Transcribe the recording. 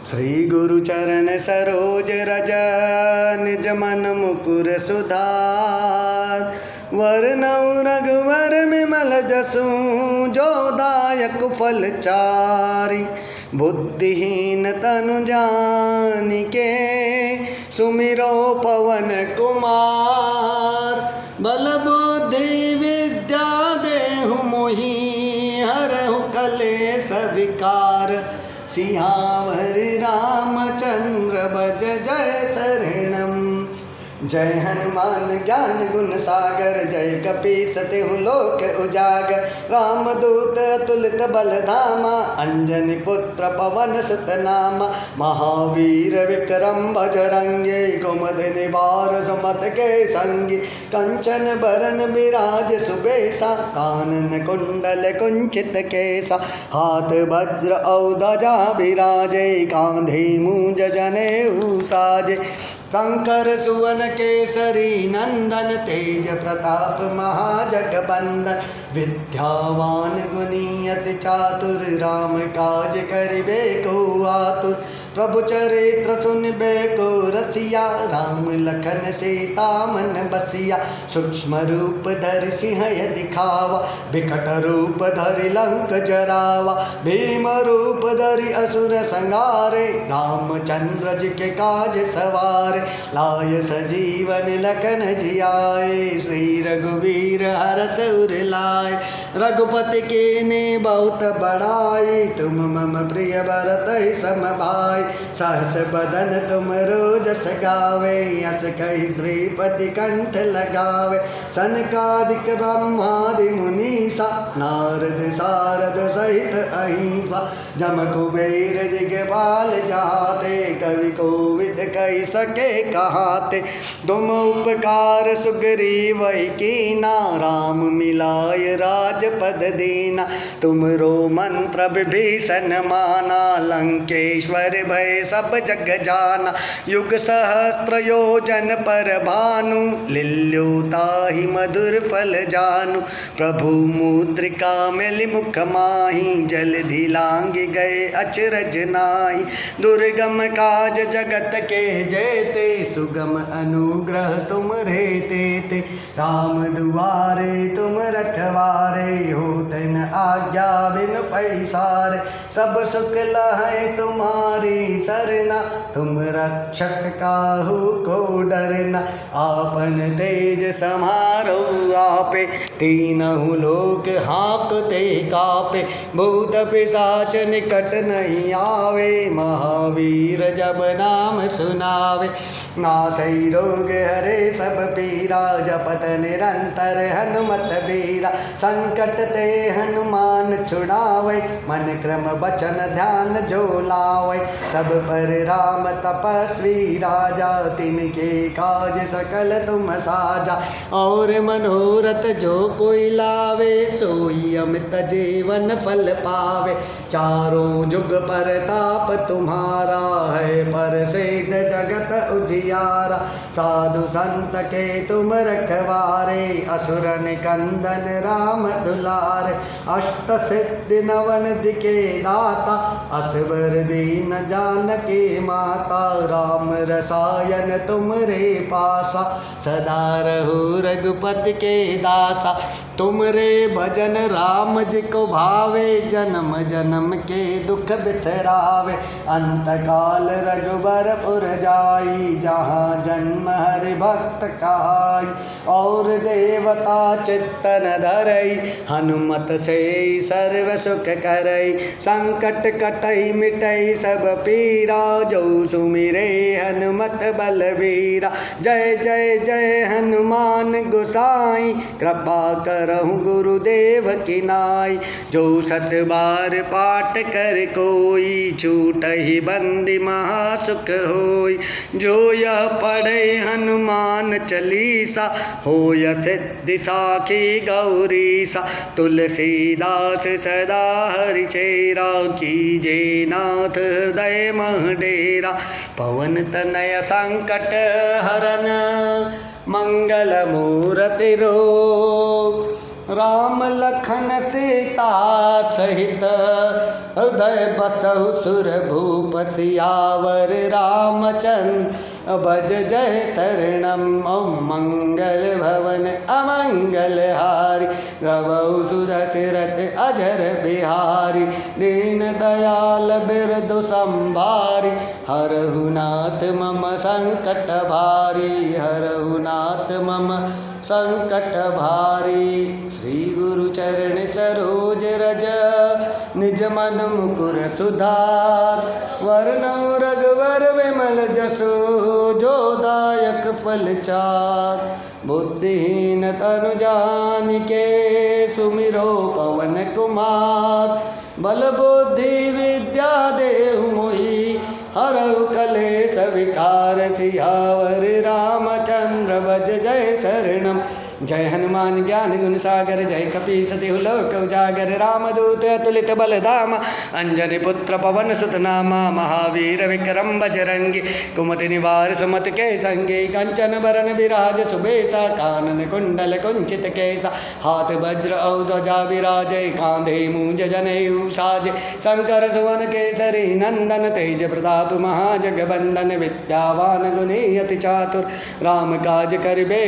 श्री गुरु चरण सरोज रज निज मन मुकुर सुधार। वरनऊ रघुवर विमल जसु जो दायक फल चारि। बुद्धिहीन तनु जानिके सुमिरो पवन कुमार। बल बुद्धि विद्या देहु मोहि हरहु कलेश विकार। सियावर रामचंद्र भज जय तरणम। जय हनुमान ज्ञान गुण सागर जय कपीस तिहु लोक उजागर। रामदूत अतुलित बल धामा अंजनी पुत्र पवन सुत नामा। महावीर विक्रम बजरंगी कुमति निवार सुमत के संगी। कंचन बरन विराज सुबेसा कानन कुंडल कुंचित केसा। हाथ वज्र औ ध्वजा विराजे कांधे मूंज जनेऊ साजे। शंकर सुवन केसरी नंदन तेज प्रताप महाजगबंदन। विद्यावान गुणी अति चातुर राम काज करिबे को आतुर। प्रभु चरित्र सुनिबे को रसिया राम लखन सीता मन बसिया। सूक्ष्म रूप धरि सिंह दिखावा विकट रूप धरि लंक जरावा। भीम रूप धरि असुर संगारे रामचंद्र जी के काज सवारे। लाय सजीवन लखन जियाए श्री रघुवीर हरष उर लाए। रघुपति के ने बहुत बड़ाई तुम मम प्रिय भरत सम भाई। सहस बदन तुम रोजस गावे यस कहि श्रीपति कंठ लगावे। सनकादिक ब्रह्मादि मुनीसा नारद सारद सहित अहिंसा। जम कुबेर दिगपाल जाते कवि कोविद कहि सके कहाते। तुम उपकार सुग्रीव कीना राम मिलाय राजपद दीना। तुमरो मंत्र विभीषण माना लंकेश्वर भय सब जग जाना। युग सहस्त्र योजन पर भानु लिल्यो ताहि मधुर फल जानु। प्रभु मुद्रिका मिलि मुख माहि जलधि लांघि गए अचरज नाहि। दुर्गम काज जगत के जेते सुगम अनुग्रह तुम रे ते। राम दुआरे तुम रखवारे होते न आज्ञा बिनु पैसारे। सब सुख लहै तुम्हारी सरना तुम रक्षक काहू को डरना। आपन तेज समारो आपे तीनहु लोक हाँकते कापे। भूत पिशाच निकट नहीं आवे महावीर जब नाम सुनावे। नासै रोग हरे सब पीरा जपत निरंतर हनुमत बीरा। संकट ते हनुमान छुड़ावे मन क्रम बचन ध्यान जो लावे। सब पर राम तपस्वी राजा तिनके काज सकल तुम साजा। और मनोरथ जो कोई लावे सोई अमित जीवन फल पावे। चारों जुग परताप तुम्हारा है प्रसिद्ध जगत उजियारा। साधु संत के तुम रखवारे असुर निकंदन राम दुलारे। अष्ट सिद्धि नवन दिके दाता असवर दीन जानकी माता। राम रसायन तुम रे पासा सदा रहो रघुपति के दासा। तुम रे भजन राम जी को भावे जन्म जन्म के दुख बिसरावे। अंत काल रघुबर पुर जाई जहाँ जन्म हरि भक्त कहाई। और देवता चित्तन धरई हनुमत से सर्व सुख करई। संकट कटई मिटई सब पीरा जो सुमिरे हनुमत बलवीरा। जय जय जय हनुमान गोसाई कृपा करहु गुरुदेव की नाई। जो सत बार पाठ कर कोई छूटहि बंदी महासुख होई। जो यह पढ़े हनुमान चालीसा होय सिद्धि साखी गौरीसा। तुलसीदास सदा हरि चेरा कीजे नाथ हृदय मह डेरा। पवन तनय संकट हरन मंगल मूर्ति रो राम लखन सीता सहित हृदय बसहु सुर भूप सियावर रामचंद्र भज जय शरणम ओम मंगल भवन अमंगल हारी गवौ सुदशरथ अजर बिहारी दीन दयाल बिरदु संभारी हरहु नाथ मम संकट भारी हरहु नाथ मम संकट भारी। श्री गुरु चरण सरोज रज निज मन मुकुर सुधार वरनौ रघुवर विमल जसु जो दायक फल चार। बुद्धिहीन तनु जानिके सुमिरो पवन कुमार बल बुद्धि विद्या देहु मोहि हरहु कलेश विकार सियावर रामचंद्र भज जय शरणम। जय हनुमान ज्ञान गुण सागर जय कपीस तिहु लोक उजागर रामदूत अतुलित बल धामा अंजनी पुत्र पवन सुत नामा महावीर विक्रम बजरंगी कुमति निवार सुमत के संगी कंचन बरन विराज सुबेसा कानन कुंडल कुंचित केसा हाथ वज्र औ ध्वजा विराजय कांधे मूंज जनेऊ साजे शंकर सुवन केसरी नंदन तेज प्रताप महाजगबंदन विद्यावान गुणी अति चातुर राम काज करिबे